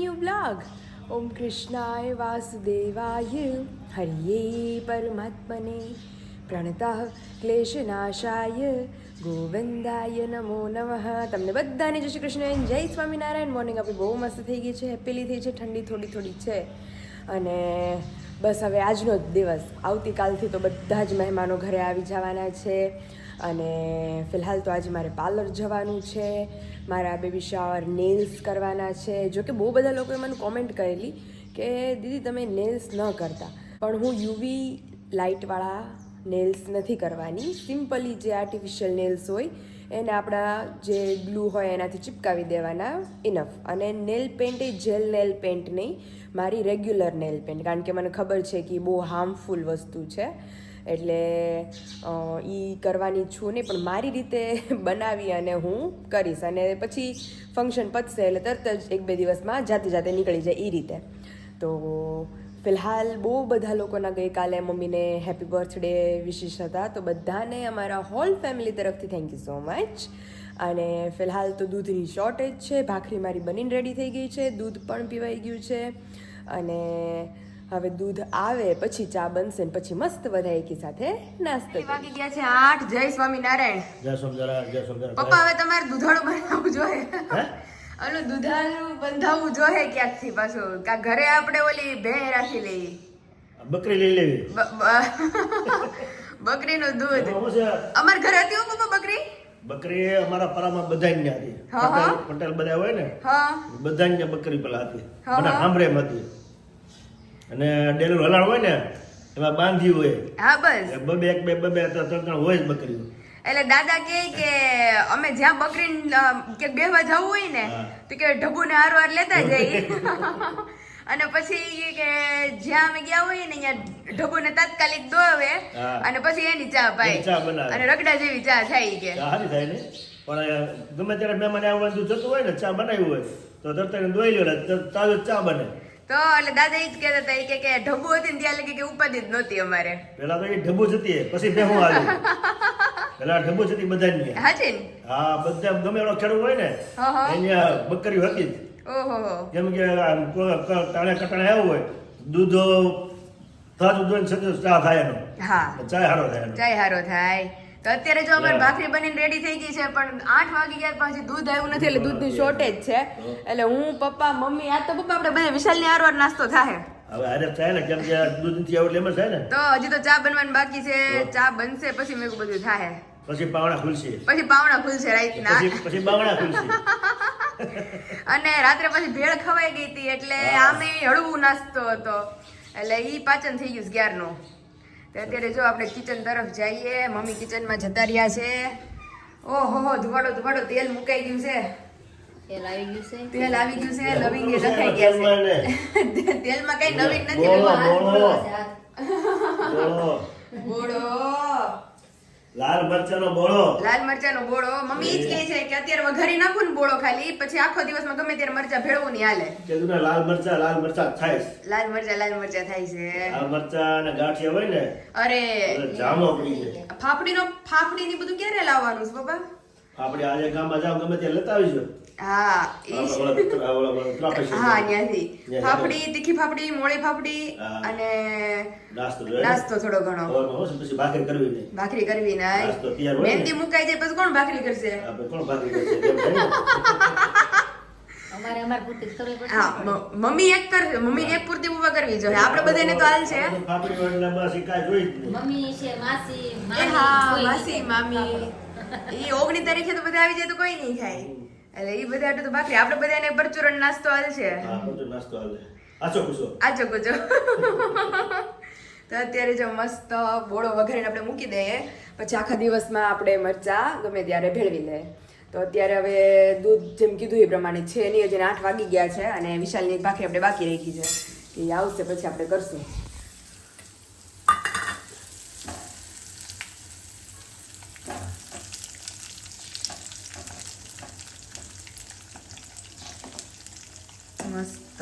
new vlog. Om Krishnaya Vasudevaya Hariye Paramatmane Pranatah Kleshanashaya Govindaya Namo Namaha. તમને બધાને જય શ્રી કૃષ્ણ અને જય સ્વામિનારાયણ. મોર્નિંગ આપણી બહુ મસ્ત થઈ ગઈ છે, હેપીલી થઈ છે, ઠંડી થોડી થોડી છે અને બસ હવે આજનો જ દિવસ. આવતીકાલથી તો બધા જ મહેમાનો ઘરે આવી જવાના છે અને ફિલહાલ તો આજે મારે પાર્લર જવાનું છે, મારા બેબી શાવર નેલ્સ કરવાના છે. જો કે બહુ બધા લોકોએ મને કોમેન્ટ કરેલી કે દીદી તમે નેલ્સ ન કરતા, પણ હું યુવી લાઇટવાળા નેલ્સ નથી કરવાની. સિમ્પલી જે આર્ટિફિશિયલ નેલ્સ હોય એને આપણા જે ગ્લુ હોય એનાથી ચિપકાવી દેવાના, ઇનફ. અને નેલ પેન્ટ એ જેલ નેલ પેન્ટ નહીં, મારી રેગ્યુલર નેલ પેન્ટ, કારણ કે મને ખબર છે કે એ બહુ હાર્મફુલ વસ્તુ છે, એટલે એ કરવાની છું નહીં, પણ મારી રીતે બનાવી અને હું કરીશ. અને પછી ફંક્શન પતશે એટલે તરત જ 1-2 દિવસમાં જાતે જાતે નીકળી જાય એ રીતે. તો ફિલહાલ બહુ બધા લોકોના ગઈકાલે મમ્મીને હેપી બર્થડે વિશિસ હતા, તો બધાને અમારા હોલ ફેમિલી તરફથી થેન્ક યુ સો મચ. અને ફિલહાલ તો દૂધની શોર્ટેજ છે, ભાખરી મારી બનીને રેડી થઈ ગઈ છે, દૂધ પણ પીવાઈ ગયું છે અને હવે દૂધ આવે પછી ચા બનશે ને પછી મસ્ત બધા એકી સાથે નાસ્તો. વાગી ગયા છે 8. જય સ્વામિનારાયણ. જય સ્વામિનારાયણ. જય સ્વામિનારાયણ. પપ્પા હવે તમારે દૂધાળું બનાવવું જોઈએ, અને દૂધાળું બંધાવવું જોઈએ ક્યાંકથી પાછું. કા ઘરે આપણે ઓલી ભેં રાખી લઈએ, બકરી લઈ લેવી, બકરીનું દૂધ. અમાર ઘરે હતી હો પપ્પા બકરી. બકરી અમારા પરામાં બધાય હતી, પટેલ બધા હોય ને બધાય બકરી પેલા હતી, મને સાંભળે એમ હતી. અને ડેલું હલાણ હોય ને એમાં બાંધી હોય. હા બસ બે ત્રણ હોય જ બકરીઓ. એટલે દાદા કે અમે જ્યાં બકરી કે બેહવા જવું હોય ને તો કે ઢબુ ને હારવાર લેતા જઈએ અને પછી કે જ્યાં અમે ગયા હોય ને અહીંયા ઢબુ ને તાત્કાલિક દોવે અને પછી એની ચા પાય અને રગડા જેવી ચા થાય કે સારી થાય ને. પણ ગમે ત્યારે મહેમાન આવવાનું જતું હોય ને ચા બનાવ્યું હોય તો તરત દોઈ લ્યો, તાજો ચા બને. તો એટલે દાદા એ જ કહેતા હતા કે ઢબુ હતી ને ત્યાં લગી કે ઉપાધિ જ નહોતી અમારે. પેલા તો એ ઢબુ જ હતી, પછી બેહું આવી. પેલા ઢબુ જ હતી બધાની. હાજી ને? હા, બધા ગમે એનો ખેડૂત હોય ને એની બકરી હતી. ઓહો, જેમ કે ટાણે કટાણે આવ્યું હોય, દૂધ તાજું દૂધ સાથે ચા થાય એનો. હા, ચાય હારો થાય, ચાય હારો થાય. તો અત્યારે જો અમારી ભાખરી બનીને રેડી થઈ ગઈ છે, પણ 8 વાગી ગયા પછી દૂધ આવ્યું નથી, એટલે દૂધની શોર્ટેજ છે. એટલે હું, પપ્પા, મમ્મી, આ તો પપ્પા આપણે બધા વિશાલની હારવાર નાસ્તો થાય. હવે આરે થાય ને, કેમ કે દૂધ નથી આવે એટલે એમ જ થાય ને. તો હજી તો ચા બનવાની બાકી છે, ચા બનશે પછી મેં બધું થાય, પછી પાવણા ખુલશે, રાતના પછી બાવણા ખુલશે. અને રાત્રે પછી ભેળ ખવાઈ ગઈ હતી, એટલે આમે હળવું નાસ્તો હતો, એટલે ઈ પાચન થઈ ગયું 11નું. તો અત્યારે જો આપણે કિચન તરફ જઈએ, મમ્મી કિચનમાં જતા રહ્યા છે. ઓહો, ધુવાડો તેલ મુકાઈ ગયું છે, તેલ આવી ગયું છે, લવિંગ એ નખાઈ ગયા છે. તેલમાં કઈ નવીન નથી. બોળો, લાલ મરચાનો બોળો. મમ્મી ઈ જ કહે છે કે અત્યારે વઘારી નાખું ને બોળો ખાલી, પછી આખો દિવસમાં ગમે ત્યારે મરચા ભેળવું નહીં હાલે. લાલ મરચા થાય છે. લાલ મરચા થાય છે. લાલ મરચા અને ગાંઠિયા હોય ને, અરે જામો પડી જાય. ફાફડીની બધું ક્યારે લાવવાનું છે પપ્પા? ફાફડી આજે ગામમાં જાવ ગમે ત્યાં લેતા આવીજો. હા, ત્યાંથી ફાફડી, તીખી ફાફડી, મોળી ફાફડી અને નાસ્તો થોડો ઘણો. પછી ભાખરી કરવી નહીં. મહેંદી મુકાઈ જાય પછી કોણ ભાખરી કરશે? મમ્મી એક કરશે, મમ્મી એક પૂરતી ઉભા કરવી જોઈએ. આપણે બધાને તો હાલ છે. માસી, મામી, એ 19 તારીખે તો બધા આવી જાય તો કોઈ નહીં ખાય, એટલે એ બધા તો ભાખરી. આપણે બધાને પરચુરણ નાસ્તો હાલ છે. આચો કુચો. તો અત્યારે જો મસ્ત બોળો વઘારીને આપણે મૂકી દઈએ, પછી આખા દિવસમાં આપણે મરચા ગમે ત્યારે ભેળવી લઈએ. તો અત્યારે હવે દૂધ જેમ કીધું એ પ્રમાણે છે નહીં, હજી 8 વાગી ગયા છે અને વિશાલની ભાખરી આપણે બાકી રાખી છે, એ આવશે પછી આપણે કરશું. મસ્ત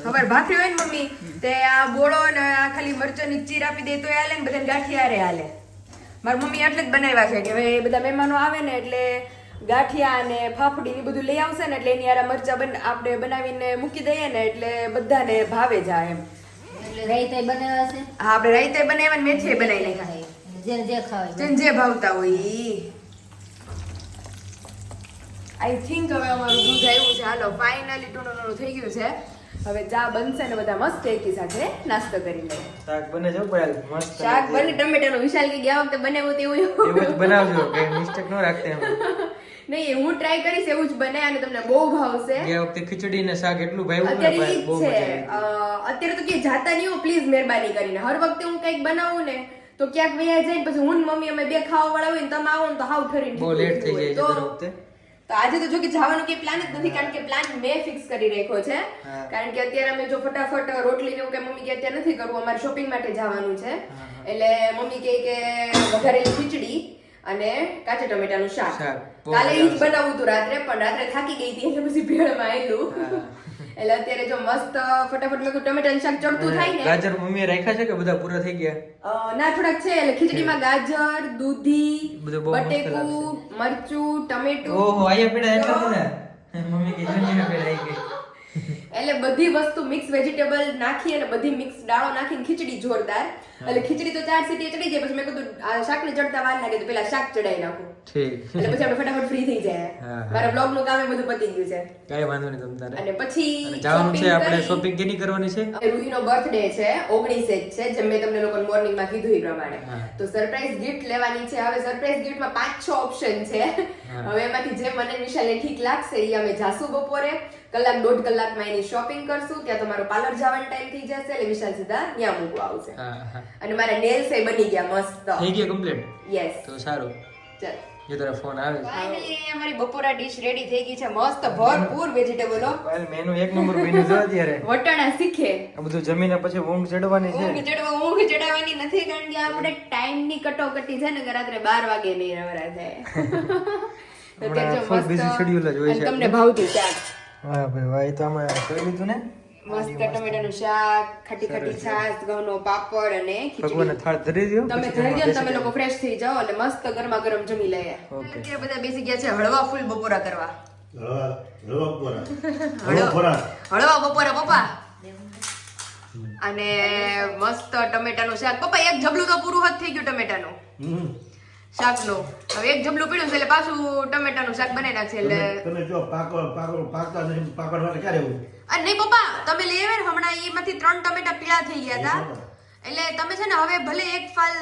ખબર ભાખરી હોય ને મમ્મી તે આ બોળો ને આ ખાલી મરચાની ચીર આપી દે તો હાલે ને બધાને ગાંઠિયા હાલે. મારી મમ્મી એટલે જ બનાવ્યા છે કે હવે બધા મહેમાનો આવે ને એટલે ગાંઠિયા અને ફાફડી ને બધું લઈ આવશે ને એટલે એની યાર મરચા આપણે બનાવીને મૂકી દઈએ ને એટલે બધાને ભાવે જાય એમ. એટલે રાયતા બનાવ્યા છે. હા આપણે રાયતા બનાવ્યા ને મેથી બનાવી નાખ્યા. જે ખાવે જેને જે ભાવતા હોય ઈ. આઈ થિંક હવે અમારું દૂધ આવ્યું છે. હાલો ફાઇનલી ટોનોનું થઈ ગયું છે. હવે ચા બનશે ને બધા મસ્ત એકી સાથે નાસ્તો કરી લઈએ. શાક બને છે પાયલ મસ્ત. શાક બને ટમેટાનું. વિશાલ કે ગયા વખતે બનાવ્યું તેવું એવું જ બનાવજો કે મિસ્ટેક ન રાખતે એમ. નહીં હું ટ્રાય કરીશ એવું જ બને અને તમને બહુ ભાવશે. ગયા વખતે ખીચડી ને શાક એટલું ભાવ્યું ને અત્યારે ઈ બહુ જ મજા છે. આવી. અત્યારે તો કે જાતા નહીં હો પ્લીઝ મહેરબાની કરીને. હર વખતે હું કંઈક બનાવું ને તો ક્યાંક વયા જાય ને પછી હું ને મમ્મી અમે બે ખાવા વાળા હોય ને તમે આવો ને તો હાવ ઠરીને બહુ લેટ થઈ જાય છે તો દર વખતે. તો આજે તો જો કે જવાનો કે પ્લાન જ નથી કારણ કે પ્લાન મેં ફિક્સ કરી રાખ્યો છે. હા. કારણ કે અત્યારે અમે જો ફટાફટ રોટલી ને એવું કે મમ્મી કે અત્યારે નથી કરવું અમારે શોપિંગ માટે જવાનું છે. એટલે મમ્મી કહે કે વઘારેલી ખીચડી અને કાચા ટમેટાનું શાક. શાક. બહુ કાલે મજા ઈ જ આવશે. બનાવું હતું રાત્રે પણ રાત્રે થાકી ગઈ હતી એટલે પછી ભેળમાં આવેલું. એટલે અત્યારે જો મસ્ત ફટાફટ મેં ટમેટાનું શાક ચડતું થાય ને ગાજર મમ્મીએ રાખ્યા છે કે બધા પૂરા થઈ ગયા? ના થોડાક છે એટલે ખીચડીમાં ગાજર દૂધી બધું બહુ મસ્ત બટેકું મરચું ટમેટું ઓહો આયા પેડા એટલા બધા. મમ્મી કે જોનિયા પેડા આવી ગઈ. એટલે બધી વસ્તુ મિક્સ વેજીટેબલ નાખી અને બધી મિક્સ દાળો નાખીને ખીચડી જોરદાર. એટલે ખીચડી તો 4 સીટી ચડી જાય પછી મેં કીધું આ શાકને ચડતા વાર લાગે તો પેલા શાક ચડાઈ નાખું ઠીક. એટલે પછી આપણે ફટાફટ ફ્રી થઈ જાય. હા. મારા બ્લોગ નું કામ એ બધું પતી ગયું છે. કાંઈ વાંધો નહીં તમ તારે. અને પછી અને જવાનું છે shopping આપણે કરી. શોપિંગ કેની કરવાની છે? રૂહીનો બર્થડે છે 19 જ છે જેમ મેં તમને લોકોને મોર્નિંગમાં કીધું એ પ્રમાણે. હા. તો સરપ્રાઈઝ ગિફ્ટ લેવાની છે. હવે સરપ્રાઈઝ ગિફ્ટમાં 5-6 ઓપ્શન છે. હવે એમાંથી જે મને વિશાલને ઠીક લાગશે એ અમે જાસુ બપોરે કલાક 1.5 કલાકમાં એની શોપિંગ કરશું. ત્યાં તમારો પાર્લર જવાનો ટાઈમ થઈ જશે એટલે વિશાલ સીધા ત્યાં મૂકવા આવશે. હા હા અને મારા નેલ્સ એ બની ગયા મસ્ત. થઈ ગયા કમ્પ્લીટ. યસ તો સારું. ચાલ જે તારા ફોન આવે છે. ફાઇનલી અમારી બપોરા ડીશ રેડી થઈ ગઈ છે. મસ્ત ભરપૂર વેજીટેબલો. પાયલ મેનુ એક નંબર બન્યું છે અત્યારે. વટાણા શીખે આ બધું જમીને પછી ઊંઘ ચડવાની છે. ઊંઘ ચડાવવાની નથી કારણ કે આપણે ટાઈમની કટોકટી છે ને કે રાત્રે 12 વાગે નહીં નવરા થાય. તો તે જો full busy schedule જ હોય અને છે તમને ભાવતું શાક વાહ ભાઈ વાહ એ તો અમે જોઈ લીધું ને. મસ્ત ટમેટાનું શાક ખાટી ખાટી છાશ ઘઉંનો પાપડ અને ભગવાનને ખીચડી. થાળ ધરી દ્યો. તમે પછી ધરી દો ને બેસી તમે જાઓ. લોકો ફ્રેશ થઈ જાઓ અને મસ્ત ગરમા ગરમ જમી લઈએ. Okay. અત્યારે બધા બેસી ગયા છે હળવા ફૂલ બપોરા કરવા. હળવા ખોરાક. હળવા બપોરા પપ્પા અને મસ્ત ટમેટાનું શાક. પપ્પા એક જબલું તો પૂરું જ થઈ ગયું ટમેટાનું હમ. શાકનું. હવે એક જબલું પીડ્યું છે એટલે પાછું ટમેટાનું શાક બનાવી નાખશે એટલે તમે જો પાકતા નથી પાકડવા ક્યારે એવું અરે નહીં પપ્પા તમે લઈ આવ્યા ને હમણાં એમાંથી 3 ટમેટા પીળા થઈ ગયા હતા એટલે તમે છે ને હવે ભલે એક ફાલ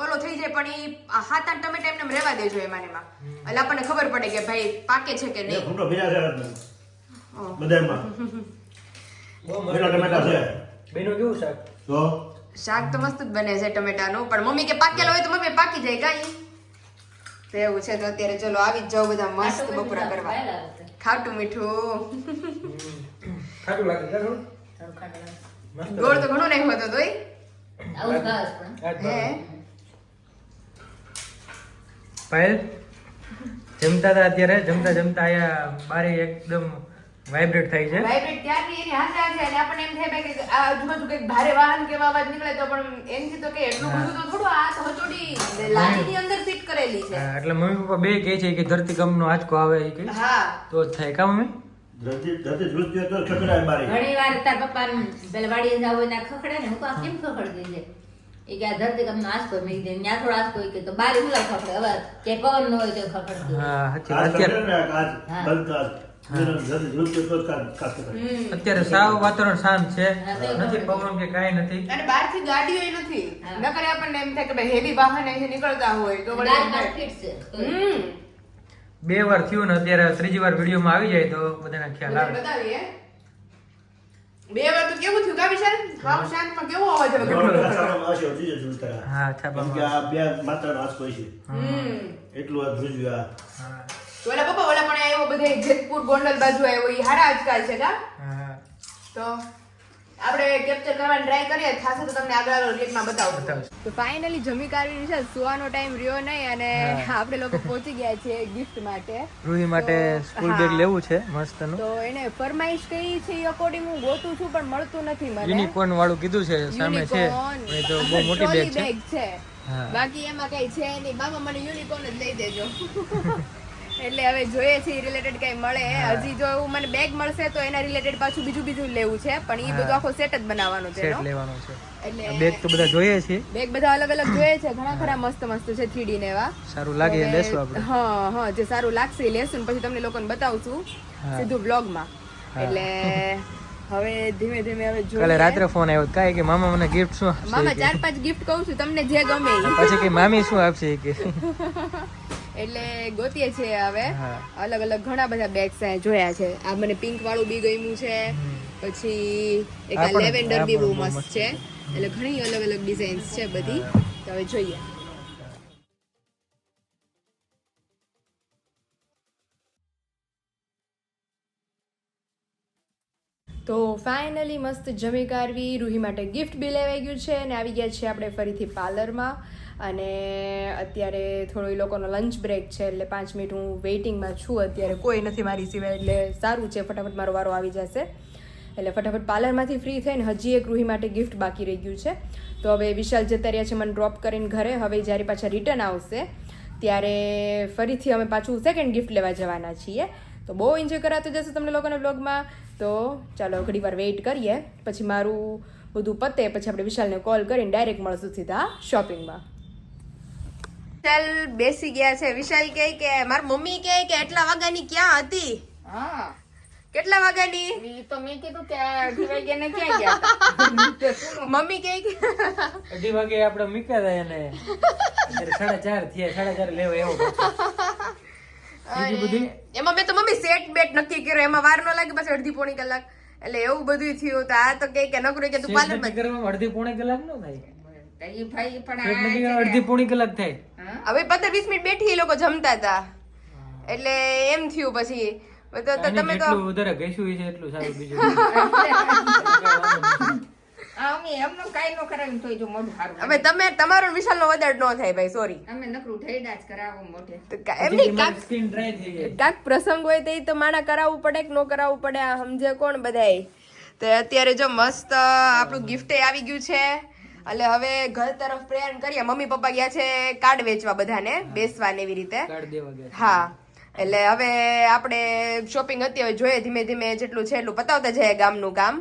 ઓલો થઈ જાય પણ એ 7-8 ટમેટા એમને રહેવા દેજો એમાં ને એમાં એટલે આપણને ખબર પડે કે ભાઈ પાકે છે કે નહીં. ફૂટો ભીના છે બધામાં બહુ મસ્ત. ભીના ટમેટા છે બેનું કેવું શાક? તો શાક તો મસ્ત જ બને છે ટમેટાનું પણ મમ્મી કે પાકેલો હોય તો મમ્મી પાકી જાય કાઈ તો એવું છે. તો અત્યારે ચલો આવી જ જાઓ બધા મસ્ત બપોરા કરવા. ખાટું મીઠું ખાટું લાગે છે થોડું? મસ્ત ગોળ તો ઘણું નહીં હોતો તોય આવું ખાસ પણ આ જ હે પાયલ જમતા હતા અત્યારે જમતા જમતા આયા બારી એકદમ વાઇબ્રેટ થાય છે. વાઇબ્રેટ ત્યારની એની હાથે હાથે અને આપણને એમ થાય કે આ આજુબાજુ કંઈક ભારે વાહન કે એવા અવાજ નીકળે તો પણ એનથી તો કે એટલું બધું તો થોડું આ તો હચોડી લાજીની અંદર ફિટ કરેલી છે. હા, એટલે મમ્મી પપ્પા બે કહે છે કે ધરતીકંપનો આંચકો આવે એ કે હા તો જ થાય કા મમ્મી? ધરતી ધૃત્ય તો ખકડાય બારી ઘણી વાર તાર પપ્પા પેલા વાડીએ જાવ હોય ના ખખડે ને હું કહું, આ કેમ ખખડતી છે? એ કે આ ધરતીકંપનો આંચકો મેં કીધું ત્યાં થોડો આંચકો કે તો બારી હુલા ખખડે હવે કે પવન ન હોય તો ખખડતી હોય. હા સાચી કાચ વાત. અત્યારે કરે ને કાચ હા. બંધ કાચ ધરતી ધૃત્ય તો કાચ કરે અત્યારે સાવ વાતાવરણ શાંત છે હા, તો નથી પવન કે કાંઈ નથી. અને બહારથી ગાડીઓ નથી હા. નકર આપણને એમ થાય કે ભાઈ હેવી વાહન અહીંથી નીકળતા હોય તો વળી દાળ એમ ભાત થાય. ફિટ છે તો હમ 2 વાર થયું ને અત્યારે 3જી વાર વિડીયોમાં આવી જાય તો બધાને ખ્યાલ બધાને આવે. બતાવીએ 2 વાર તો કેવું થયું કા વિશાલ વાવ શાંતમાં કેવો અવાજ આવે ગોળ કેટલો? કાચામાં આવશે, હજી જ ઝૂલતા. હા કેમ કે છાપામાં. આ બે માત્રાનો આંચકો છે હમ એટલું આ ધ્રુજ્યું આ હા ઓલા પપ્પા ઓલા પણ આવ્યો બધે જેતપુર ગોંડલ બાજુ આવ્યો ઈ હારા આજકાલ છે કા હા તો આપણે કેપ્ચર કરવાની ટ્રાય કરીએ થાશે તો તમને આગળ ક્લિપમાં બતાવું બતાવશું. તો ફાઇનલી જમી કાઢીને છે સુવાનો ટાઈમ રહ્યો નહીં અને હા. આપણે લોકો પહોંચી ગયા છે ગિફ્ટ માટે રૂહી માટે તો, સ્કૂલ હા. બેગ લેવું છે મસ્તનું. તો એને ફરમાઈશ કરી છે એ અકોર્ડિંગ હું ગોતું છું પણ મળતું નથી મને યુનિકોર્ન વાળું કીધું છે સામે છે યુનિકોર્ન પણ એ તો બહુ મોટી બેગ છે. છે હા. બાકી એમાં કઈ છે નહીં મામા મને યુનિકોર્ન જ લઈ દેજો એટલે હવે જોઈએ છે રિલેટેડ કઈ મળે. હજી જો એવું મને બેગ મળશે તો એના રિલેટેડ પાછું બીજું લેવું છે, પણ એ બધું આખો સેટ જ બનાવવાનો છે. સેટ લેવાનો છે. એટલે બેગ તો બધા જોઈએ છે. બેગ બધા અલગ અલગ જોઈએ છે, ઘણા ખરા મસ્ત છે 3D ને એવા. સારું લાગે એ લેશું આપણે. હા જે સારું લાગશે એ લેશું, પછી તમને લોકોને બતાવશું સીધું બ્લોગમાં. એટલે હવે ધીમે ધીમે હવે જોઈએ. કાલે રાત્રે ફોન આવ્યો કાંઈ કે મામા મને ગિફ્ટ શું આપશે? મામા 4-5 ગિફ્ટ કહું છું તમને જે ગમે ઈ. પછી કે મામી શું આપશે કે એટલે ગોતીએ છીએ હવે અલગ અલગ ઘણા બધા બેગ્સ જોયા છે. આ મને પિંક વાળું બી ગમ્યું છે, પછી એક આ લેવેન્ડર બી બહુ મસ્ત છે. એટલે ઘણી અલગ અલગ ડિઝાઇન્સ છે બધી. તો હવે જોઈએ. તો ફાઇનલી મસ્ત જમી કાઢવી, રૂહી માટે ગિફ્ટ બી લેવાઈ ગયું છે અને આવી ગયા છીએ આપણે ફરીથી પાર્લરમાં. અને અત્યારે થોડો એ લોકોનો લંચ બ્રેક છે, એટલે 5 મિનિટ હું વેઇટિંગમાં છું. અત્યારે કોઈ નથી મારી સિવાય, એટલે સારું છે, ફટાફટ મારો વારો આવી જશે. એટલે ફટાફટ પાર્લરમાંથી ફ્રી થઈને હજી એક રૂહી માટે ગિફ્ટ બાકી રહી ગયું છે. તો હવે વિશાલ જતા રહ્યા છે મને ડ્રોપ કરીને ઘરે. હવે જ્યારે પાછા રિટર્ન આવશે ત્યારે ફરીથી અમે પાછું સેકન્ડ ગિફ્ટ લેવા જવાના છીએ. તો બહુ એન્જોય કરાતો જશે તમને લોકોને બ્લોગમાં. તો ચાલો ઘડી વાર વેઇટ કરીએ, પછી મારું બધું પતે પછી આપણે વિશાલને કોલ કરીને ડાયરેક્ટ મળશું સીધા શોપિંગમાં. વિશાલ બેસી ગયા છે. વિશાલ કહે કે મારી મમ્મી કહે કે એટલા વાગ્યાની ક્યાં હતી? હા કેટલા વાગ્યાની? ઈ તો મેં કીધું કે 2 વાગ્યાને ક્યાં ગયા હતા? મમ્મી કહે કે 2:30 વાગે આપણે મૂક્યા હતા એને, અત્યારે 4:30 થયા. 4:30 લેવા એવો એમાં મેં તો મમ્મી સેટ બેટ નક્કી કર્યો, એમાં વાર ન લાગે પછી 1.5-પોણી કલાક. એટલે એવું બધું થયું. તો આ તો કે નકરું કે તું પાર્લર માં કરવામાં 1.5-પોણી કલાક ન થાય. ઈ ભાઈ પણ 1.5-પોણી કલાક થાય. હવે 15-20 મિનિટ બેઠી એ લોકો જમતા હતા, એટલે એમ થયું. પછી તો તમે તો વધારે ગઈશું છે એટલું સારું. બીજું અમે એમનું કાઈ નો કરાવ્યું તોય જો મોઢું સારું. હવે તમે તમારો વિશાલનો વધારે ન થાય ભાઈ, સોરી. અમે નકરું ઠેડા જ કરાવો મોઢે. એમની સ્કિન ડ્રાય થઈ જાય. કાક પ્રસંગ હોય તો તો માણા કરાવવું પડે કે ન કરાવવું પડે, આ સમજે કોણ બધાય. તો અત્યારે જો મસ્ત આપણું ગિફ્ટ આવી ગયું છે. એટલે હવે ઘર તરફ પ્રયાણ કરીએ. મમ્મી પપ્પા ગયા છે કાર્ડ વેચવા, બધાને બેસવા ને એવી રીતે. કાર્ડ દેવા ગયા. હા, એટલે હવે આપણે શોપિંગ હતી, હવે જોઈએ ધીમે ધીમે જેટલું છે એટલું પતાવતા જઈએ ગામનું કામ,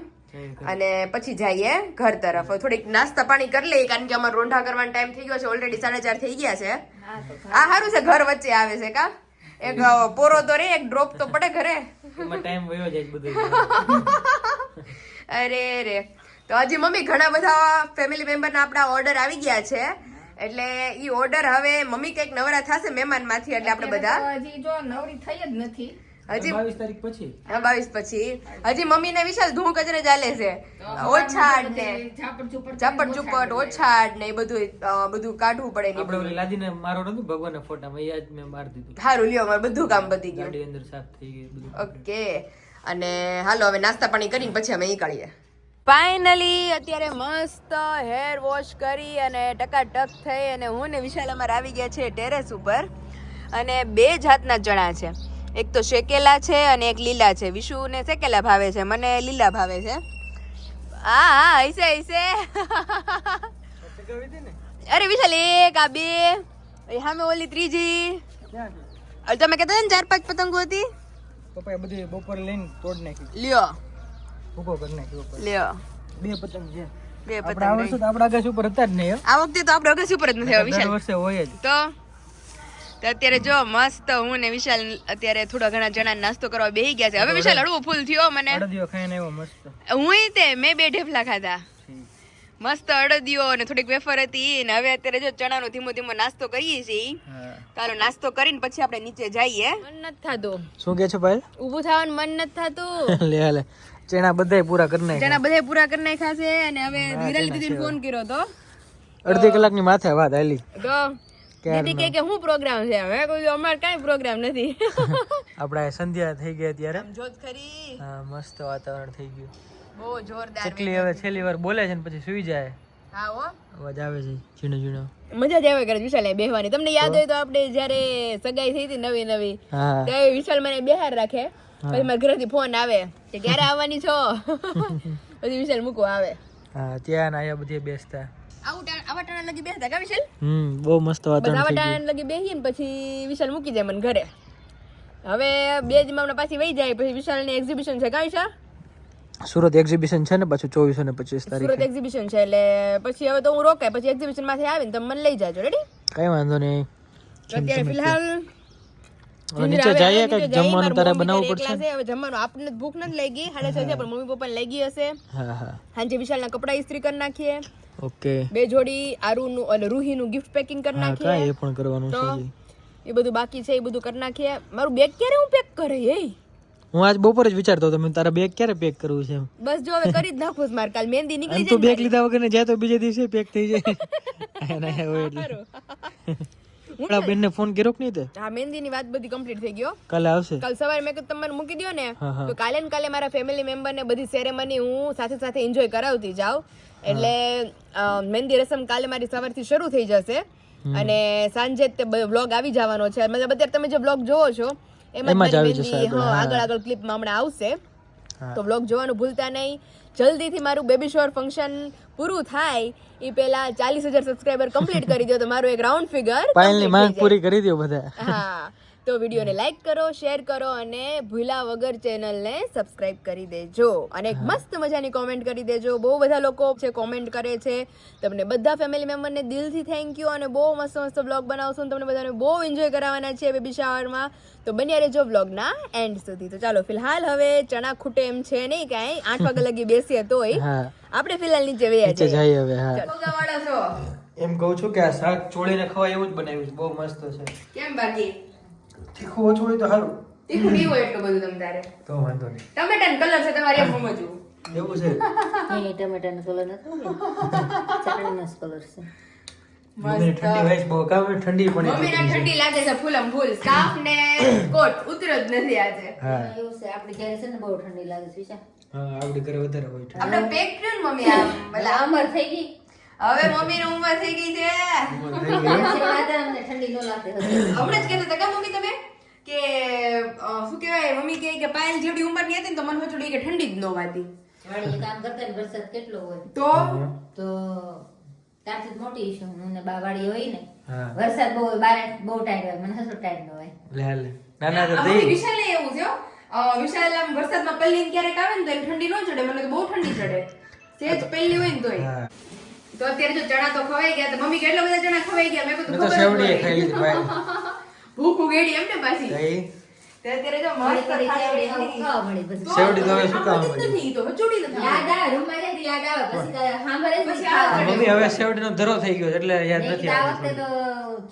અને પછી જઈએ ઘર તરફ. થોડીક નાસ્તા પાણી કરી લઈએ, કારણ કે અમારે રોંઢા કરવાનો ટાઈમ થઈ ગયો છે. ઓલરેડી 4:30 થઈ ગયા છે. આ સારું છે ઘર વચ્ચે આવે છે. કા એક પોરો તો રે, એક ડ્રોપ તો પડે ઘરે. એમાં ટાઈમ વયો જાય બધું. અરે રે. તો હજી મમ્મી ઘણા બધા ફેમિલી મેમ્બરના આપણા ઓર્ડર આવી ગયા છે. એટલે ઈ ઓર્ડર હવે મમ્મી કઈક નવરા થશે મહેમાન માંથી, એટલે આપણે બધા હજી જો નવરી થઈ જ નથી. હજી 22 તારીખ પછી. 22 પછી હજી મમ્મી ને વિશાલ ધૂમ કચરે ચાલે છે. ઓછાડ ને ઝાપટ ઝુપટ ઓછાડ ને એ બધું કાઢવું પડે. આપણે ઓલી લાદીને મારો નતું ભગવાનના ફોટામાં, એ આજ મેં માર દીધું. સારું લ્યો, મારું બધું કામ પતી ગયું. ગાડી અંદર સાફ થઈ ગઈ બધું. ઓકે. અને હાલો હવે નાસ્તા પાણી કરીને પછી અમે નીકળીએ. ફાઇનલી અત્યારે મસ્ત હેર વોશ કરી અને ટકાટક થઈ અને હું ને વિશાલ અમારે આવી ગયા છે ટેરેસ ઉપર. અને 2 જાતના ચણા છે, એક તો શેકેલા છે અને એક લીલા છે. વિશુને શેકેલા ભાવે છે, મને લીલા ભાવે છે. હા હૈસે હૈસે. અરે વિશાલ એક આ 2 સામે ઓલી ત્રીજી. તમે કહેતા ને 4-5 પતંગો હતી, પપ્પાએ બધી બપોરે લઈને તોડ નાખી. લ્યો ભૂકો કરી નાખ્યો. લ્યો 2 પતંગ છે. 2 આપણે આ વર્ષે તો આપણા આકાશ ઉપર હતા જ નહીં. આ વખતે તો આપણે અગાસી ઉપર જ નથી આવ્યા દર વિશાલ. વર્ષે હોય જ. તો અત્યારે જો મસ્ત હું ને વિશાલ અત્યારે થોડા ઘણા જણા નાસ્તો કરવા બેહી ગયા છે. હવે વિશાલ હળવું ફૂલ થયો મને. અડદિયો ખાઈને આવ્યો મસ્ત. હું તે મેં 2 ઢેફલા ખાધા. મસ્ત અડદિયો અને થોડીક વેફર હતી. ને હવે અત્યારે જો ચણાનો ધીમો ધીમો નાસ્તો કરીએ છીએ. ચાલો નાસ્તો કરીને પછી આપણે નીચે જઈએ. મન નથી થતું. શું કે છો ભાઈ? ઊભું થવાનું મન નથી થતું. લે લે ચણા બધાય પૂરા કરી નાખ્યા. ચણા બધાય પૂરા કરી નાખ્યા છે. અને હવે ધીરાલી દીદીને ફોન કર્યો તો અડધી કલાકની માથે વાત હાલી. તો દીદી કે હું પ્રોગ્રામ છે? હવે કોઈ અમાર કાંઈ પ્રોગ્રામ નથી. આપડા સંધ્યા થઈ ગઈ અત્યારે. જોત ખરી. હા મસ્ત વાતાવરણ થઈ ગયું. બહુ જોરદાર. ચકલી હવે છેલ્લી વાર બોલે છે ને પછી સુઈ જાય. હા હો, અવાજ આવે છે ઝીણો ઝીણો. મજા જ આવે કરે વિશાલ બેહવાની. તમને યાદ હોય તો આપણે જયારે સગાઈ થઈ હતી નવી હા ત્યારે વિશાલ મને બેહાર રાખે. પછી મારા ઘરેથી ફોન આવે કે ક્યારે આવવાની છો. પછી વિશાલ મૂકવા આવે. હા ત્યાં આયા બધી બેસતા. આવા ટાણા લગી બેસતા કા વિશાલ? બહુ મસ્ત બધા આવા વાતાવરણ થઈ ટાણા લગી બેહીએ ને પછી વિશાલ મૂકી જાય મને ઘરે. હવે 2 જ હમણાં પાછી વહી જાય, પછી વિશાલની એક્ઝિબિશન છે. કાં વિશાલ? સુરત એક્ઝિબિશન છે ને પાછું 24 અને 25 સુરત તારીખે. એક્ઝિબિશન છે એટલે પછી હવે તો હું રોકાય, પછી એક્ઝિબિશન માંથી આવીને તમે મને લઈ જાજો. રેડી? કઈ વાંધો નહીં. અત્યારે ફિલહાલ હવે નીચે જઈએ કે જમવાનું તારે બનાવવું પડશે. હવે જમવાનું આપણને ભૂખ નથી લાગી, 6:30 છે, પણ મમ્મી પપ્પાને લાગી હશે. હા હા સાંજે વિશાલના કપડા ઇસ્ત્રી કરી નાખીએ, ઓકે. 2 જોડી આરુનું અને રૂહીનું ગિફ્ટ પેકિંગ કરી હા નાખીએ. કાંઈ એ પણ કરવાનું તો છે જી. એ બધું બાકી છે, એ બધું કરી નાખીએ. મારું બેગ ક્યારે હું પેક કરે હે? હું આજ બપોરે જ વિચારતો હતો મેં તારા બેગ ક્યારે પેક કરવું છે એમ. બસ જો હવે કરી જ નાખું છું. મારે કાલ મહેંદી નીકળી તું બેગ જાય લીધા વગર ને જાય તો બીજે દિવસે પેક થઈ જાય. એના હોય એટલે ઓલા બેનને ફોન કર્યો કે નહીં તે? હા, મહેંદીની વાત બધી કમ્પ્લીટ થઈ ગયો. કાલે આવશે. કાલ સવારે મેં કીધું તમારે મૂકી દો ને, હા, હા. તો કાલે ને કાલે મારા ફેમિલી મેમ્બર ને બધી સેરેમની હું સાથે સાથે એન્જોય કરાવતી જાઉં. એટલે મહેંદી રસમ કાલે મારી સવારથી શરૂ થઈ જશે અને સાંજે તે બ્લોગ આવી જવાનો છે. મતલબ અત્યારે તમે જે બ્લોગ જોવો છો એમાં જ મારી મહેંદી આગળ ક્લિપમાં હમણાં આવશે. તો બ્લોગ જોવાનું ભૂલતા નહીં. જલ્દીથી મારું બેબી શોર ફંક્શન પૂરું થાય એ પહેલા 40,000 સબસ્ક્રાઇબર કમ્પ્લીટ કરી દો તો મારું એક રાઉન્ડ ફિગર પાયલની માંગ પૂરી કરી દો બધા. હા, તો વિડીયોને લાઈક કરો, શેર કરો અને ભૂલા વગર ચેનલને સબસ્ક્રાઇબ કરી દેજો અને એક મસ્ત મજાની કોમેન્ટ કરી દેજો. બહુ બધા લોકો છે કોમેન્ટ કરે છે. તમને બધા ફેમિલી મેમ્બરને દિલથી થેન્ક યુ અને બહુ મસ્ત મસ્ત બ્લોગ બનાવશું. તમને બધાને બહુ એન્જોય કરાવવાના છે બેબી શાવરમાં. તો બન્યા રહેજો બ્લોગના એન્ડ સુધી. તો ચાલો ફિલહાલ હવે ચણા ખૂટે એમ છે નહીં કાંઈ, 8 વાગ્યા લગી બેસીએ તોય આપણે ફિલહાલ નીચે વયા જઈએ હવે. હા, ચાલો છો. એમ કહું છું કે આ શાક ચોળીને ખવાય એવું જ બનાવ્યું છે. બહુ મસ્ત છે. કેમ બાકી તીખું ઓછું હોય તો સારું. તીખું નહીં હોય એટલું બધું તમ તારે. તો વાંધો નહીં. ટમેટાનો કલર છે તમારે એમ સમજવું. એવું છે. નહીં, ટમેટાનો કલર નથી, ચટણીનો જ કલર છે. મમ્મીને ઠંડી વાઈસ બહુ કામ ઠંડી પણ મમ્મીને ઠંડી લાગે છે ફૂલમ ફૂલ. સ્કાર્ફ ને કોટ ઉતરો જ નથી આજે. હા એવું છે, આપણી ઘરે છે ને બહુ ઠંડી લાગે છે વિશા. હા આપણી ઘરે વધારે હોય ઠંડી. આપણે પેક કર્યું ને મમ્મી આમ એટલે અમર થઈ ગઈ. હવે મમ્મીની ઉંમર થઈ ગઈ છે. અમને ઠંડી ન લાગતી હતી. હમણાં જ કહેતા હતા કે મમ્મી તમે કે શું કહેવાય, મમ્મી કહે કે પાયલ જેવડી ઉંમરની હતી ને તો મને થોડી કે ઠંડી જ ન વાતી. વાડીએ કામ કરતા ને વરસાદ કેટલો હોય તો ત્યાંથી જ મોટી છું હું ને બા વાડીએ હોય ને હા વરસાદ બહુ હોય, બારે બહુ ટાઈટ હોય, મને હસલો ટાઈટ ન હોય. લે લે નાના તો અમારી દઈ વિશાલે એવું છે હો. વિશાલ આમ વરસાદમાં પલ્લીને ક્યારેક આવે ને તો એને ઠંડી ન ચડે, મને તો બહુ ઠંડી ચડે. સેજ પહેલી હોય ને તોય. હા તો અત્યારે જો ચણા તો ખવાઈ ગયા, તો મમ્મી કેટલા બધા ચણા ખવાઈ ગયા, મેં મેં કીધું તો ખબર જ સેવડી પડી. ખાઈ લીધી ભાઈ. ભૂખ ઉગેડી એમ ને પાછી. દઈ તો અત્યારે જો થોડી મસ્ત થોડી થાળી સેવડી બની. ખાવા મળી બસ. તો સેવડી તો હવે શું કામ ખાવાની જ મળી? નથી, તો હચોડી નથી. યાદ આવે રૂમમાં જઈને યાદ આવે પછી સાંભળે જ પછી નહીં ખાવા. મમ્મી હવે સેવડીનો ધરો થઈ ગયો છે, એટલે યાદ નહીં, નથી આ આવતું. વખતે તો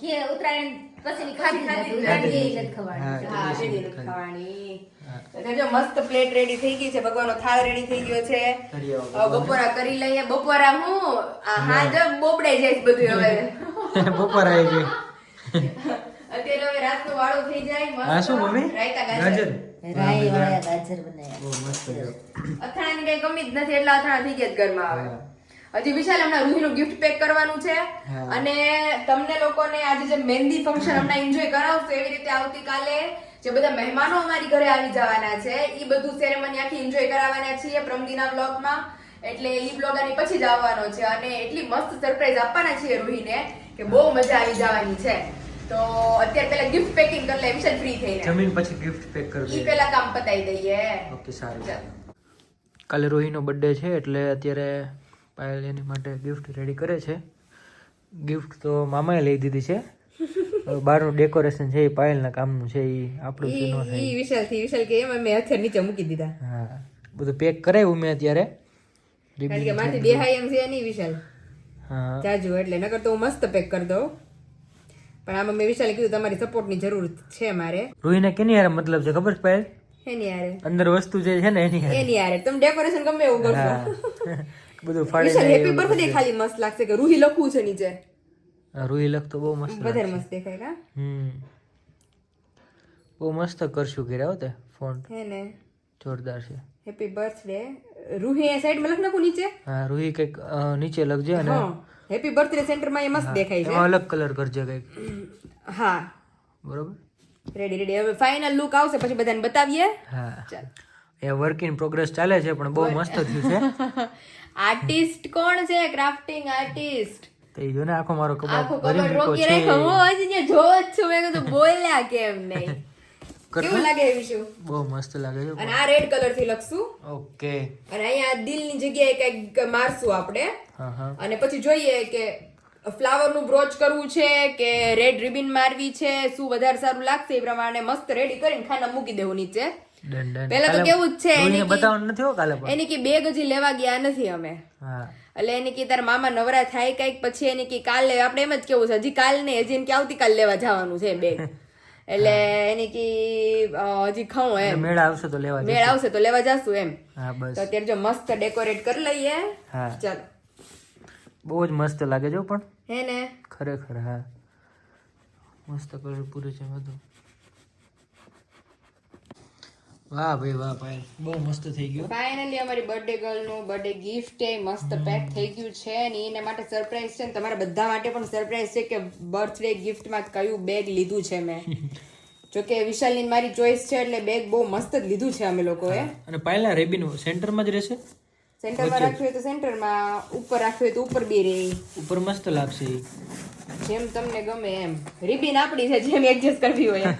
ખીએ ઉત્તરાયણ પછીની ખાધી જ નથી. ખાધી ઉત્તરાયણ જ એ જ ખવાય. હા, શેરડી નથી ખાવાની. તો જો મસ્ત પ્લેટ રેડી થઈ ગઈ છે, ભગવાનનો થાળ રેડી થઈ ગયો છે. હવે બપોરા કરી લઈએ. બપોરા હું હા જ બોબડાઈ જાય છે બધું હવે. બપોર આવી ગઈ. અત્યારે હવે રાતનો વાળો થઈ જાય. મસ્ત આ શું મમ્મી? રાયતા ગાજર. રાઈ વાળા ગાજર બનાવ્યા. બહુ મસ્ત છે. અથાણાની કઈ કમી જ નથી, એટલા અથાણા થઈ ગયા જ ઘરમાં હવે. હજી વિશાલ હમણાં રૂહીનું ગિફ્ટ પેક કરવાનું છે અને તમને લોકોને આજે જે મહેંદી ફંક્શન હમણાં એન્જોય કરાવશું એવી રીતે આવતીકાલે જે બધા મહેમાનો અમારી ઘરે આવી જવાના છે એ બધું સેરેમની આખી એન્જોય કરાવવાના છીએ પ્રમદીના બ્લોગમાં. એટલે ઈ બ્લોગ આની પછી જ આવવાનો છે અને એટલી મસ્ત સરપ્રાઈઝ આપવાના છીએ રૂહીને કે બહુ મજા આવી જવાની છે. તો અત્યારે પેલા ગિફ્ટ પેકિંગ કરી લે વિશાલ ફ્રી થઈને. જમીન પછી ગિફ્ટ પેક કરી ઈ દઈએ. પેલા કામ પતાવી દઈએ. ઓકે સારું. કાલે રોહીનો બર્થડે છે એટલે અત્યારે પાયલ એની માટે ગિફ્ટ રેડી કરે છે. ગિફ્ટ તો મામાએ લઈ દીધી છે. હવે બહારનું ડેકોરેશન છે એ પાયલના કામનું છે, એ આપણું થી ન થાય. ઈ વિશાલ કે એમ મેં હથિયાર નીચે મૂકી દીધા. હા બધું પેક કરાવ્યું મેં અત્યારે. કારણ કે મારથી બેહાય એમ છે નહીં વિશાલ હા જાજુ, એટલે નકર તો હું મસ્ત પેક કરી દઉં. પણ આમાં મેં વિશાલે કીધું તમારી સપોર્ટની જરૂર છે મારે. રોહીને કેની યાર મતલબ છે ખબર છે પાયલ? એની હારે અંદર વસ્તુ જે છે ને એની હારે. એની હારે તમે ડેકોરેશન ગમે એવું કરશો. હા બધું ફાડી વિશાલ હેપી બર્થડે ખાલી મસ્ત લાગશે કે રૂહી લખવું છે નીચે, રૂહી લખતો બહુ મસ્ત વધારે મસ્ત દેખાય કા. બહુ મસ્ત કરશું કે રાવ તે ફોન્ટ હે ને જોરદાર છે. હેપી બર્થડે રૂહી એ સાઈડ માં લખ નાખું નીચે. હા રૂહી કઈક નીચે લખજે અને હેપી બર્થડે સેન્ટર માં એ મસ્ત દેખાય છે. એમાં અલગ કલર કરજે કઈક. હા બરોબર. રેડી. હવે ફાઇનલ લુક આવશે પછી બધાને બતાવીએ. હા ચાલ એ વર્ક ઇન પ્રોગ્રેસ ચાલે છે પણ બહુ મસ્ત થયું છે. આર્ટિસ્ટ કોણ છે? Crafting artist. તો એ જો ને આખો મારો આખો કબાટ ભરી કબર મૂક્યો રોકી છે. રાખ્યો. હું હજી ત્યાં જોઉં જ છું. મેં કીધું બોલ્યા કેમ નહીં. કેવું લાગે એ વિશે બહુ મસ્ત લાગે છે અને આ રેડ કલર થી લખશું ઓકે અને અહીંયા દિલની જગ્યાએ કઈક મારશું આપણે હા હા અને પછી જોઈએ કે ફ્લાવર નું બ્રોચ કરવું છે કે રેડ રિબિન મારવી છે શું વધારે સારું લાગશે એ પ્રમાણે મસ્ત રેડી કરીને ખાના મૂકી દેવું નીચે ડન ડન પેલા તો કેવું જ છે એને બતાવવાનું નથી હો કાલે પણ એની કે બેગ હજી લેવા ગયા નથી અમે હા એટલે એની કે તારા મામા નવરા થાય કઈક પછી એની કે કાલે આપણે એમ જ કેવું છે હજી કાલ ને હજી કે આવતીકાલ લેવા જવાનું છે બેગ એટલે એની કે હજી ખાઉં એમ મેળ આવશે તો લેવા મેળ આવશે તો લેવા જાશું એમ હા તો બસ અત્યારે જો મસ્ત ડેકોરેટ કરી લઈએ હા ચાલો બહુ જ મસ્ત લાગે છે પણ હે ને ખરેખર હા મસ્ત કલર પૂરું છે બધું વાહ ભાઈ વાહ ભાઈ બહુ મસ્ત થઈ ગયું ફાઇનલી અમારી બર્થડે ગર્લ નું બર્થડે ગિફ્ટ એ મસ્ત પેક થઈ ગયું છે અને એના માટે સરપ્રાઈઝ છે ને તમારા બધા માટે પણ સરપ્રાઈઝ છે કે બર્થડે ગિફ્ટમાં કયું બેગ લીધું છે મેં જોકે વિશાલની મારી ચોઈસ છે એટલે બેગ બહુ મસ્ત જ લીધું છે અમે લોકોએ અને પહેલા રેબિન સેન્ટરમાં જ રહેશે સેન્ટરમાં રાખ્યું હોય તો સેન્ટરમાં ઉપર રાખ્યું હોય તો ઉપર બી રહે ઉપર મસ્ત લાગશે ઈ. જેમ તમને ગમે એમ રિબિન આપણી છે જેમ એડજસ્ટ કરવી હોય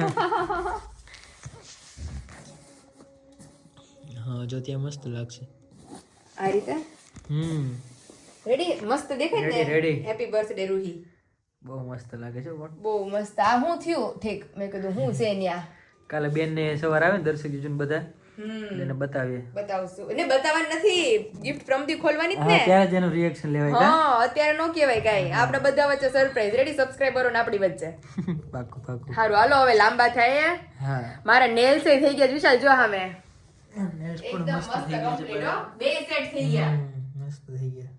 હા જો ત્યાં મસ્ત લાગશે આ રીતે રેડી મસ્ત દેખાય ને Ready. હેપી બર્થડે રૂહી બહુ મસ્ત લાગે છે પણ બહુ મસ્ત આ હું થયું ઠીક મેં કીધું હું છે ન્યા કાલે બેન ને સવાર આવે ને દર્શક જીજુન બધા એને બતાવીએ બતાવશું ને બતાવવાનું નથી ગિફ્ટ પ્રમથી ખોલવાની જ હા ને ત્યારે જ એનું રિએક્શન લેવાય હા અત્યારે નો કહેવાય કાઈ આપણે બધા વચ્ચે સરપ્રાઈઝ રેડી સબસ્ક્રાઇબરો ને આપણી વચ્ચે પાકું પાકું સારું હાલો હવે લાંબા થાય હા મારા નેલ્સ થઈ ગયા વિશાલ જો સામે nails પણ એકદમ મસ્ત મસ્ત થઈ ગયા છે કમ્પ્લીટ હો બે સેટ થઈ ગયા મસ્ત થઈ ગયા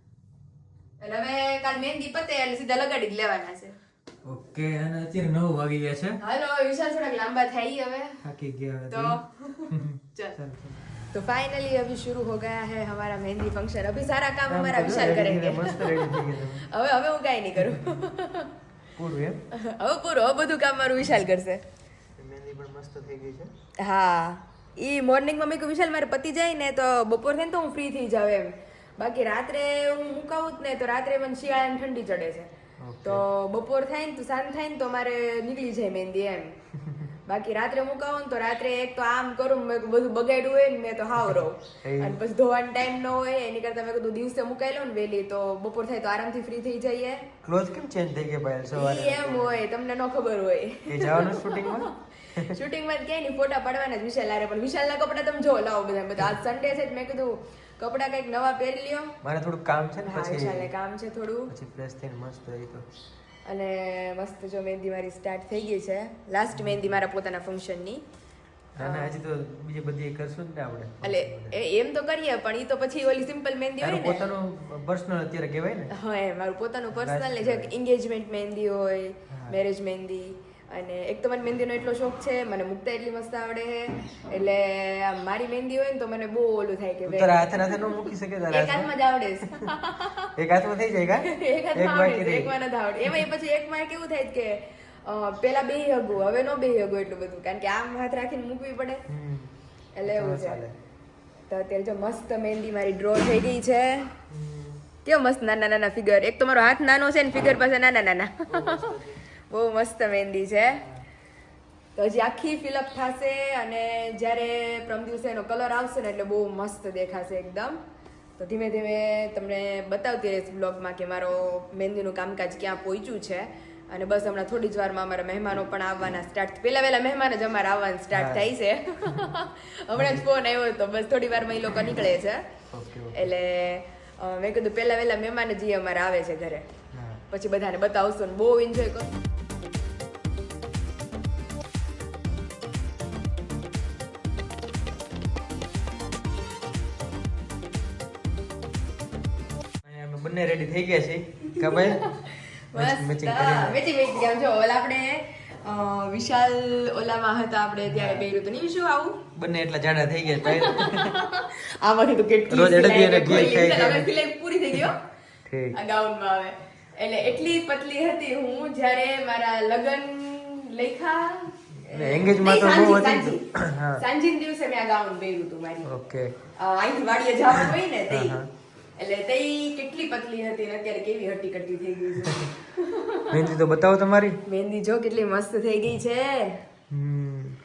અને હવે કાલ મહેંદી પતે એટલે સીધા લગાડી જ લેવાના છે ઓકે અને અત્યારે 9 વાગી ગયા છે હાલો વિશાલ થોડાક લાંબા થાય હવે થાકી ગયા तो હવે चल तो फाइनली अभी शुरू हो गया है हमारा मेहंदी फंक्शन अभी सारा काम हमारा विशाल करेंगे મસ્ત રેડી થઈ ગયા હવે હું કાઈ નહીં કરું પૂરું એમ હવે પૂરું હવે બધું કામ મારું વિશાલ કરશે મહેંદી પણ મસ્ત થઈ ગઈ છે હા ઈ મોર્નિંગમાં મેં કહ્યું વિશાલ મારે પતી જાય ને તો બપોર થાય ને તો હું ફ્રી થઈ જાવ એમ બાકી રાત્રે હું મુકાવું જ ને તો રાત્રે મને શિયાળાની ઠંડી ચડે છે તો બપોર થાય ને તો સાંજ થાય ને તો મારે નીકળી જાય મહેંદી એમ બાકી રાત્રે મુકાવો ને તો રાત્રે એક તો આમ કરું મેં કીધું બધું બગાડ્યું હોય ને મેં તો હાવ રહું અને પછી ધોવાનો ટાઈમ ન હોય એની કરતા મેં કીધું દિવસે મુકાઈ લઉં ને વહેલી તો બપોર થાય તો આરામથી ફ્રી થઈ જઈએ ક્લોઝ કેમ ચેન્જ થઈ ગયા ભાઈ સવારે ઈ એમ હોય તમને ન ખબર હોય એ જવાનું શૂટિંગમાં શૂટિંગમાં ક્યાંય નહીં ફોટા પાડવાના જ વિશાલ આરે પણ વિશાલના કપડા તમે જો લાવો બધા આજ સન્ડે છે મેં કીધું કપડા કંઈક નવા પહેરી લ્યો મારે થોડું કામ છે ને હા પછી વિશાલને કામ છે થોડું પછી ફ્રેશ થઈને મસ્ત રહી તો અને મસ્ત જો મહેંદી મારી સ્ટાર્ટ થઈ ગઈ છે લાસ્ટ મહેંદી મારા પોતાના ફંક્શનની અને હજી તો બીજી બધી કરશું ને આપણે એટલે એમ તો કરીએ પણ ઈ તો પછી ઓલી સિમ્પલ મહેંદી હોય તારું ને પોતાનું પર્સનલ અત્યારે કહેવાય ને હા એમ મારું પોતાનું પર્સનલ ને જે એન્ગેજમેન્ટ મહેંદી હોય મેરેજ મહેંદી અને એક તો મને મહેંદીનો એટલો શોખ છે મને મૂકતા એટલી મસ્ત આવડે છે એટલે આમ મારી મહેંદી હોય ને તો મને બહુ ઓલું થાય કે તારા હાથે હાથે ન મૂકી શકે તારા એક હાથમાં જ આવડે છે એક હાથમાં થઈ જાય કા એક હાથમાં આવડે છે એકમાં નથી આવડે એમાં પછી એકમાં કેવું થાય કે પેલા બે હગું હવે નો બે હગું એટલું બધું કારણ કે આમ હાથ રાખીને મૂકવી પડે એટલે એવું છે તો અત્યારે જો મસ્ત મહેંદી મારી ડ્રો થઈ ગઈ છે કેવો મસ્ત નાના નાના ફિગર એક તો મારો હાથ નાનો છે ને ફિગર પાસે નાના નાના બહુ મસ્ત મહેંદી છે તો હજી આખી ફિલઅપ થશે અને જ્યારે પ્રમ દિવસે એનો કલર આવશે ને એટલે બહુ મસ્ત દેખાશે એકદમ તો ધીમે ધીમે તમને બતાવતી રહીશ બ્લોગમાં કે મારો મહેંદીનું કામકાજ ક્યાં પહોંચ્યું છે અને બસ હમણાં થોડી જ વારમાં અમારા મહેમાનો પણ આવવાના સ્ટાર્ટ પહેલા મહેમાન જ અમારા આવવાના સ્ટાર્ટ થાય છે હમણાં જ ફોન આવ્યો તો બસ થોડી વારમાં એ લોકો નીકળે છે એટલે મેં કીધું પહેલા મહેમાન જ અમારે આવે છે ઘરે પછી બધાને બતાવશો ને બહુ એન્જોય કરો બંને રેડી થઈ ગયા છે કા ભાઈ મેચિંગ કરીને મેચિંગ આમ જો ઓલા આપણે વિશાલ ઓલામાં હતા આપણે ત્યારે પહેર્યું તો નહીં વિશુ આવું બંને એટલા જાડા થઈ ગયા ભાઈ આમાંથી તો કેટલી રોજ અડધી અને ઘી ખાઈ ખાઈ. સિલાઈ પૂરી થઈ ગયો ઠીક આ ગાઉનમાં આવે એટલે એટલી પતલી હતી હું જ્યારે મારા લગન લેખા એંગેજમાં તો બહુ હતી હા સાંજિન દિવસે મેં આ ગાઉન પહેર્યું હતું મારી ઓકે અહીંથી વાડીએ જવાનું હોય ને તે એટલે તે કેટલી પતલી હતી ને અત્યારે કેવી હટી કટી થઈ ગઈ છે મહેંદી તો બતાવો તમારી મહેંદી જો કેટલી મસ્ત થઈ ગઈ છે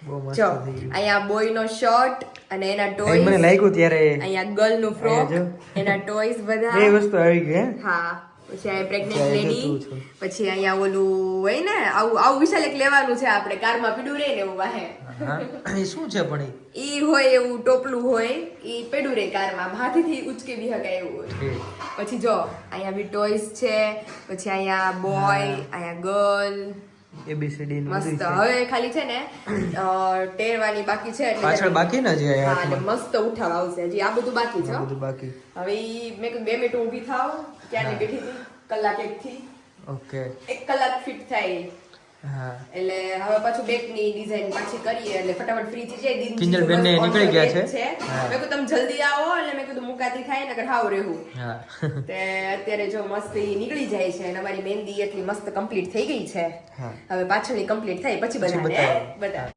બહુ મસ્ત જો થઈ ગયું. અહીંયા બોય નો શર્ટ અને એના અહીં ટોયસ, મને લાગ્યું ત્યારે અહીંયા ગર્લ નું ફ્રોક, અહીંયા જો. એના ટોયસ બધા. બે વસ્તુ આવી ગઈ હે? હા, પછી અહીંયા પ્રેગ્નેન્ટ ત્યાં એ લેડી, જતું છે. પછી અહીંયા ઓલું હોય ને આવું વિશાલ એક લેવાનું છે આપણે કારમાં પીડું રહે ને એવું વાહે. હા એ શું છે પણ ઈ હોય એવું ટોપલું હોય, ઈ પેડું રે કારમાં હાથેથી ઉચકે બી હકાય એવું હોય. એ પછી જો અહીંયા બી ટોયસ છે, પછી અહીંયા બોય, અહીંયા ગર્લ, ABCD નું મસ્ત. બધું છે. હવે ખાલી છે ને ટેરવાની બાકી છે એટલે પાછળ બાકી ના છે હા, એટલે હાથમાં. મસ્ત ઉઠાવ આવશે. હજી આ બધું બાકી છે આ હો. બધું બાકી. હવે ઈ મેં કીધું 2 મિનિટ ઊભી થાવ, ક્યારની બેઠી હતી કલાક એકથી ઓકે 1 કલાક ફિટ થાય. હા એટલે હવે પાછું બેકની ડિઝાઇન પાછી કરીએ એટલે ફટાફટ ફ્રી થઈ જાય. દિન કિંજલ બેનને જીજુ બસ નીકળી on ગયા the છે. way હા. મેં કીધું તમે જલ્દી આવો એટલે મેં કીધું મુકાતી થાય નકર હાવ રહેવું. હા તે અત્યારે જો મસ્ત ઈ નીકળી જાય છે અને અમારી મહેંદી એટલી મસ્ત કમ્પ્લીટ થઈ ગઈ છે. હા હવે પાછળની કમ્પ્લીટ થાય પછી પછી બધાને બતાવો. બતાવ.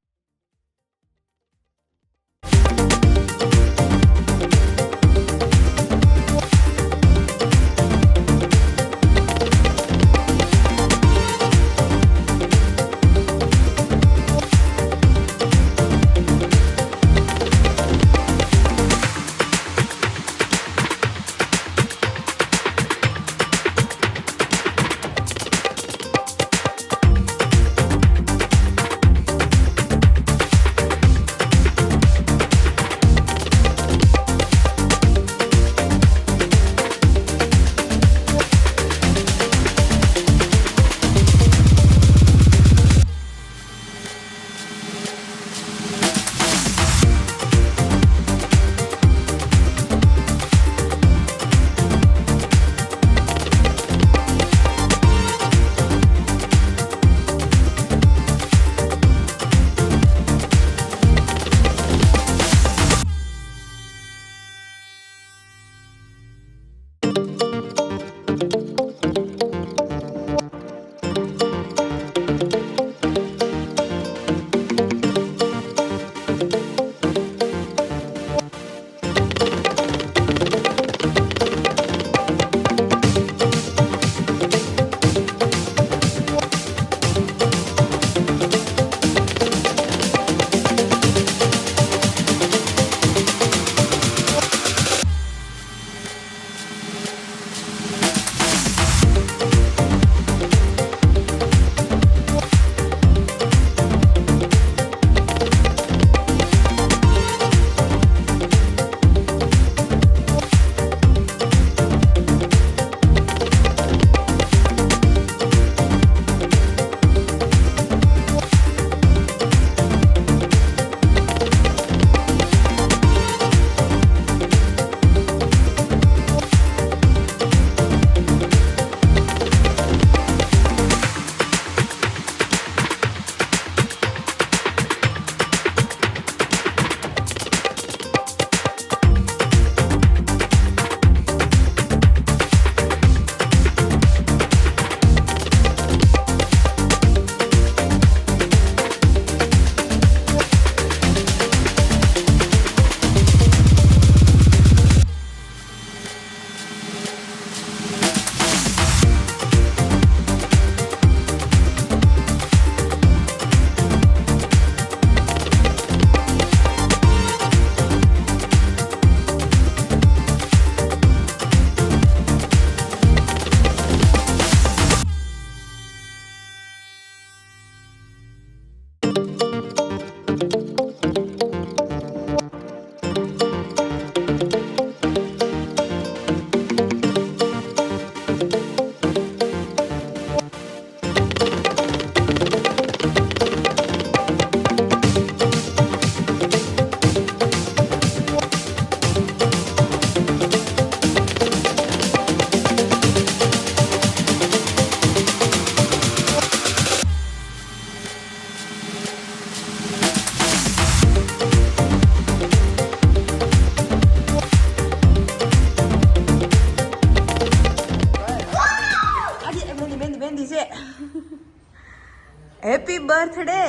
Happy birthday.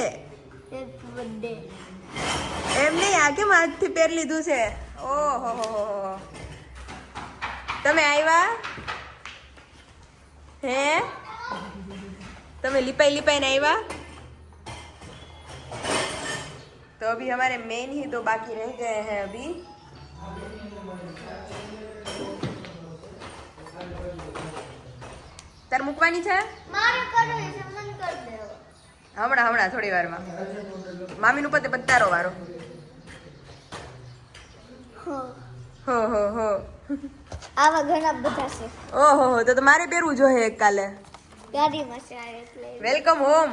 એમ નહીં, આ કેમ આજથી પહેર લીધું છે? ઓહો, તમે આવ્યા હે? તમે લીપાઈ ને આવ્યા? तो अभी हमारे मेन ही दो बाकी रह गए हैं अभी। તાર મૂકવાની છે હમણાં થોડી વારમાં મામીનું પતે પતારો વારો હો આવા ઘણા બધા છે ઓહો તો મારે પહેરવું જોઈએ એક કાલે ગાડીમાં છે આ એટલે વેલકમ હોમ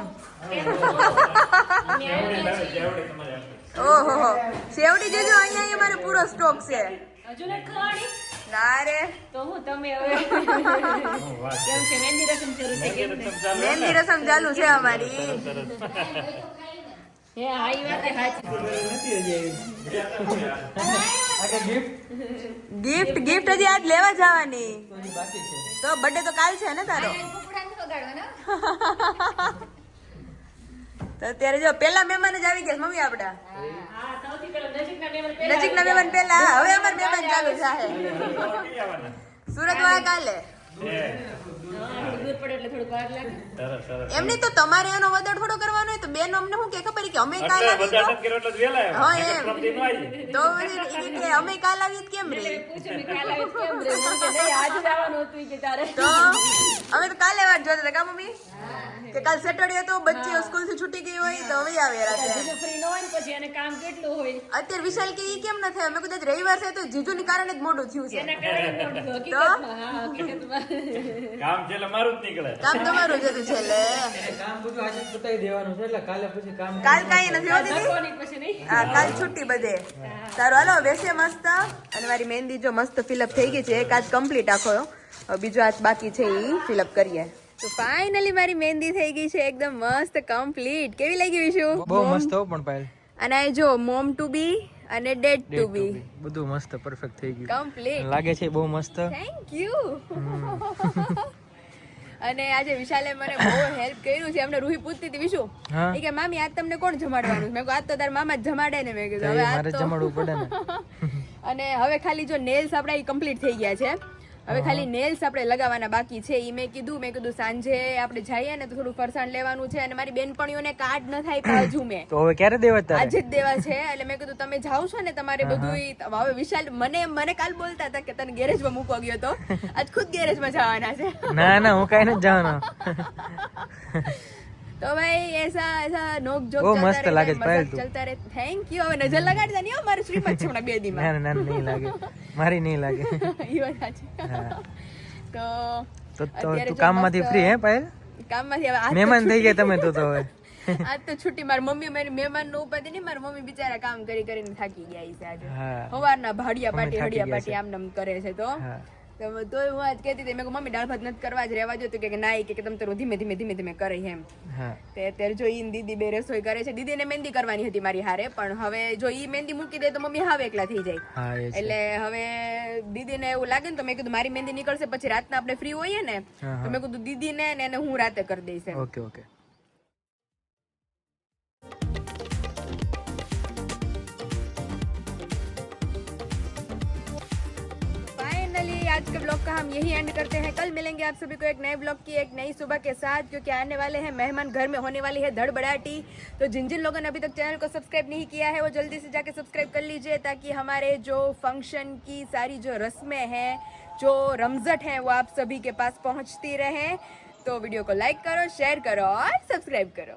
ઓહો સેવડી દેજો અહીંયા અમારે પૂરો સ્ટોક છે હજુ ને ખાણી ના રે તો હું તમે હવે કેમ છે મહેંદી રસમ શરૂ થઈ ગઈ મહેંદી રસમ ચાલુ છે અમારી હે આઈ વાત હાચી ગિફ્ટ હજી આજ લેવા જવાની તો બર્થડે તો કાલ છે ને તારો તો અત્યારે જો પેલા મહેમાન જ આવી ગયા મમ્મી આપડા નજીકના મહેમાન પેલા હવે અમાર મહેમાન ચાલુ છે સુરત વાળા કાલે એમની તો તમારે એનો વદર થોડો કરવાનો હોય તો બેન અમને શું કે ખબર કે અમે કાલ આવી હા એમ તો કે અમે કાલ આવી કેમ રે તો અમે તો કાલે વાત જોતા હતા કા મમ્મી કે કાલ સેટરડે હતો બચ્ચી સ્કૂલ થી છૂટી ગઈ હોય તો હવે આવે રાતે ફ્રી ન હોય પછી એને કામ કેટલું હોય અત્યારે વિશાલ કે ઈ કેમ ન થાય અમે કદાચ રવિવાર છે તો જીજુ ની કારણે જ મોડું થયું છે એના કારણે હકીકતમાં હા હકીકતમાં કામ છેલ્લે મારું જ નીકળે કામ તમારું જ હતું છેલ્લે કામ બધું આજે પતાવી દેવાનું છે એટલે કાલે પછી કામ કાલ કાંઈ નથી હોતી કોની પછી નહીં હા કાલ છુટ્ટી બધે સારું હાલો બેસીએ મસ્ત અને મારી મહેંદી જો મસ્ત ફિલઅપ થઈ ગઈ છે એક આજ કમ્પ્લીટ આખો બીજો આજ બાકી છે ઈ ફિલઅપ કરીએ તો ફાઇનલી મારી મહેંદી થઈ ગઈ છે એકદમ મસ્ત કમ્પ્લીટ કેવી લાગી વિશુ બહુ મસ્ત હો પણ પાયલ અને આ જો મોમ ટુ બી અને ડેડ ટુ બી બધું મસ્ત પરફેક્ટ થઈ ગયું કમ્પ્લીટ લાગે છે બહુ મસ્ત થેન્ક યુ અને આજે વિશાલે મને બહુ હેલ્પ કર્યું છે અમને રૂહી પૂછતી હતી વિશુ હા. એ કે મામી આજ તમને કોણ જમાડવાનું મેં કહ્યું આજ તો તાર મામા જ જમાડે ને મેં કીધું હવે આજ મારે તો જમાડવું પડે ને અને હવે ખાલી જો નેલ્સ આપણા કમ્પ્લીટ થઈ ગયા છે હવે ખાલી નેલ્સ આપણે લગાવવાના બાકી છે ઈ મેં કીધું સાંજે આપણે જઈએ ને તો થોડું ફરસાણ લેવાનું છે અને મારી બેનપણીઓને કાર્ડ ન થાય હજુ મેં તો હવે ક્યારે દેવા તારે આજે જ દેવા છે એટલે મેં કીધું તમે જાઓ છો ને તમારે બધું હવે વિશાલ મને કાલ બોલતા હતા કે તને ગેરેજમાં મૂકવા ગયો તો આજ ખુદ ગેરેજમાં જવાના છે ના હું કઈ નથી જવાનો તો ભાઈ ऐसा नोक जोक બહુ મસ્ત લાગે છે પાયલ તું. चलता रहे थैंक यू હવે નજર લગાડતા નહીં હો મારું શ્રીમત છે હમણાં 2 દીમાં ના નહીં લાગે મારી નહીં લાગે ઈ વાત સાચી તો અત્યારે તું જો કામમાંથી મસ્ત ફ્રી હે પાયલ કામમાંથી હવે આજ તો મહેમાન થઈ ગયા છૂટી. તમે તો હવે આજ તો છૂટી મારી મમ્મી મારી મહેમાન નું ઉપાધિ નહીં મારી મમ્મી બિચારા કામ કરીને થાકી ગયા છે આજે હા સવારના ભાડિયા મમ્મી પાટી થાકી હડિયા ગયા પાટી છે. આમ નામ કરે છે તો હા તોય હું આજ કહેતી હતી મેં કહ્યું, મમ્મી દાળ ભાત નથી કરવા જ રહેવા જો તો કે ના કે તમે તો ધીમે ધીમે કરે એમ હા તે અત્યારે જો ઈ ને દીદી બે રસોઈ કરે છે. દીદીને મહેંદી કરવાની હતી મારી હારે પણ હવે જો ઈ મહેંદી મૂકી દે તો મમ્મી હાવ એકલા થઈ જાય હા એ છે એટલે હવે દીદીને એવું લાગે ને તો મેં કીધું મારી મહેંદી નીકળશે પછી રાતના આપણે ફ્રી હોઈએ ને હા, તો મેં કીધું દીદીને ને એને હું રાતે કરી દઈશ એમ. ઓકે फाइनली आज के ब्लॉग का हम यही एंड करते हैं. कल मिलेंगे आप सभी को एक नए ब्लॉग की एक नई सुबह के साथ, क्योंकि आने वाले हैं मेहमान, घर में होने वाली है धड़बड़ाटी. तो जिन जिन लोगों ने अभी तक चैनल को सब्सक्राइब नहीं किया है वो जल्दी से जाके सब्सक्राइब कर लीजिए, ताकि हमारे जो फंक्शन की सारी जो रस्में हैं, जो रमज़ट हैं, वो आप सभी के पास पहुंचती रहें. तो वीडियो को लाइक करो, शेयर करो और सब्सक्राइब करो.